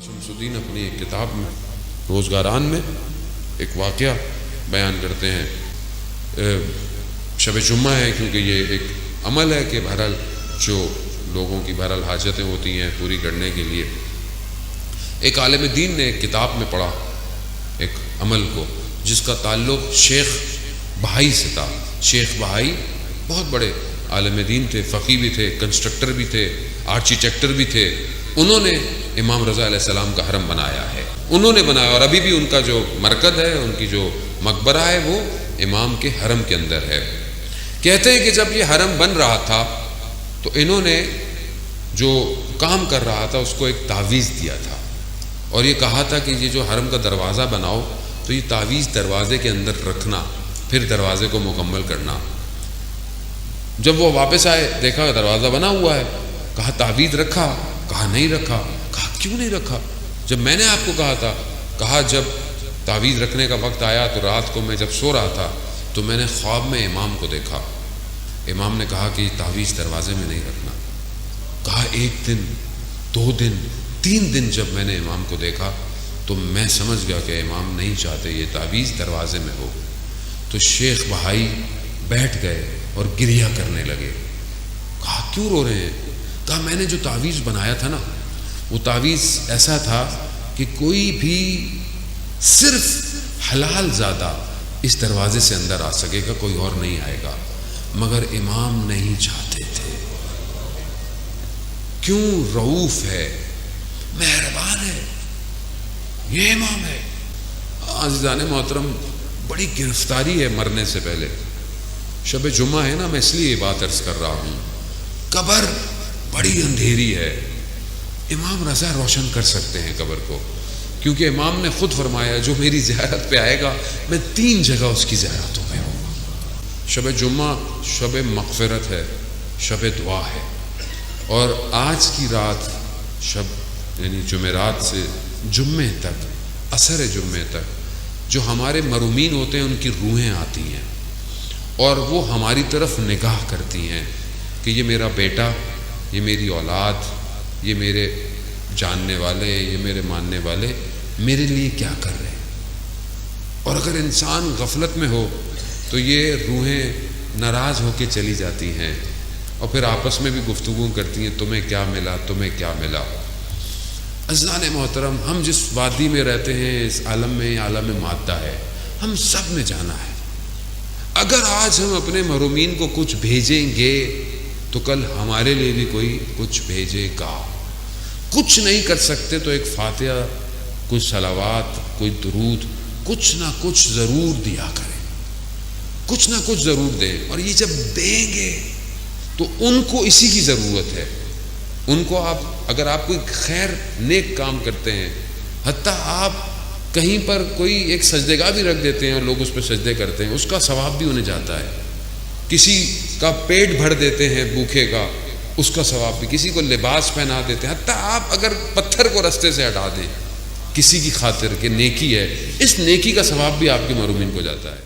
شمس الدین اپنی ایک کتاب میں روزگاران میں ایک واقعہ بیان کرتے ہیں. شب جمعہ ہے کیونکہ یہ ایک عمل ہے کہ بہرحال جو لوگوں کی بہرحال حاجتیں ہوتی ہیں پوری کرنے کے لیے ایک عالم دین نے ایک کتاب میں پڑھا ایک عمل کو جس کا تعلق شیخ بہائی سے تھا. شیخ بہائی بہت بڑے عالم دین تھے، فقی بھی تھے، کنسٹرکٹر بھی تھے، آرکیٹیکٹر بھی تھے. انہوں نے امام رضا علیہ السلام کا حرم بنایا ہے، انہوں نے بنایا، اور ابھی بھی ان کا جو مرکز ہے، ان کی جو مقبرہ ہے وہ امام کے حرم کے اندر ہے. کہتے ہیں کہ جب یہ حرم بن رہا تھا تو انہوں نے جو کام کر رہا تھا اس کو ایک تعویذ دیا تھا اور یہ کہا تھا کہ یہ جو حرم کا دروازہ بناؤ تو یہ تعویذ دروازے کے اندر رکھنا، پھر دروازے کو مکمل کرنا. جب وہ واپس آئے دیکھا دروازہ بنا ہوا ہے، کہا تعویذ رکھا؟ کہا نہیں رکھا. کہا کیوں نہیں رکھا؟ جب میں نے آپ کو کہا تھا. کہا جب تعویذ رکھنے کا وقت آیا تو رات کو میں جب سو رہا تھا تو میں نے خواب میں امام کو دیکھا. امام نے کہا کہ یہ تعویذ دروازے میں نہیں رکھنا. کہا ایک دن، 2 دن، 3 دن جب میں نے امام کو دیکھا تو میں سمجھ گیا کہ امام نہیں چاہتے یہ تعویذ دروازے میں ہو. تو شیخ بہائی بیٹھ گئے اور گریہ کرنے لگے. کہا کیوں رو رہے ہیں؟ کہا میں نے جو تعویذ بنایا تھا نا وہ تعویذ ایسا تھا کہ کوئی بھی صرف حلال زادہ اس دروازے سے اندر آ سکے گا، کوئی اور نہیں آئے گا، مگر امام نہیں چاہتے تھے. کیوں؟ رؤوف ہے، مہربان ہے، یہ امام ہے. عزیزان محترم، بڑی گرفتاری ہے مرنے سے پہلے. شب جمعہ ہے نا، میں اس لیے یہ بات عرض کر رہا ہوں. قبر بڑی اندھیری ہے، امام رضا روشن کر سکتے ہیں قبر کو، کیونکہ امام نے خود فرمایا جو میری زیارت پہ آئے گا میں 3 جگہ اس کی زیارتوں میں ہوں گا. شب جمعہ شب مغفرت ہے، شب دعا ہے، اور آج کی رات شب یعنی جمعرات سے جمعے تک، عصر جمعے تک جو ہمارے مرومین ہوتے ہیں ان کی روحیں آتی ہیں اور وہ ہماری طرف نگاہ کرتی ہیں کہ یہ میرا بیٹا، یہ میری اولاد، یہ میرے جاننے والے، یہ میرے ماننے والے میرے لیے کیا کر رہے ہیں. اور اگر انسان غفلت میں ہو تو یہ روحیں ناراض ہو کے چلی جاتی ہیں اور پھر آپس میں بھی گفتگو کرتی ہیں تمہیں کیا ملا، تمہیں کیا ملا. عزیزان محترم، ہم جس وادی میں رہتے ہیں اس عالم میں عالم مادہ ہے، ہم سب نے جانا ہے. اگر آج ہم اپنے محرومین کو کچھ بھیجیں گے تو کل ہمارے لیے بھی کوئی کچھ بھیجے گا. کچھ نہیں کر سکتے تو ایک فاتحہ، کچھ صلوات، کوئی درود، کچھ نہ کچھ ضرور دیا کریں، کچھ نہ کچھ ضرور دیں. اور یہ جب دیں گے تو ان کو اسی کی ضرورت ہے. ان کو اگر آپ کوئی خیر نیک کام کرتے ہیں، حتیٰ آپ کہیں پر کوئی ایک سجدے گاہ بھی رکھ دیتے ہیں اور لوگ اس پہ سجدے کرتے ہیں، اس کا ثواب بھی انہیں جاتا ہے. کسی کا پیٹ بھر دیتے ہیں بھوکے کا، اس کا ثواب بھی. کسی کو لباس پہنا دیتے ہیں، حتیٰ آپ اگر پتھر کو رستے سے ہٹا دیں کسی کی خاطر کہ نیکی ہے، اس نیکی کا ثواب بھی آپ کے محرومین کو جاتا ہے.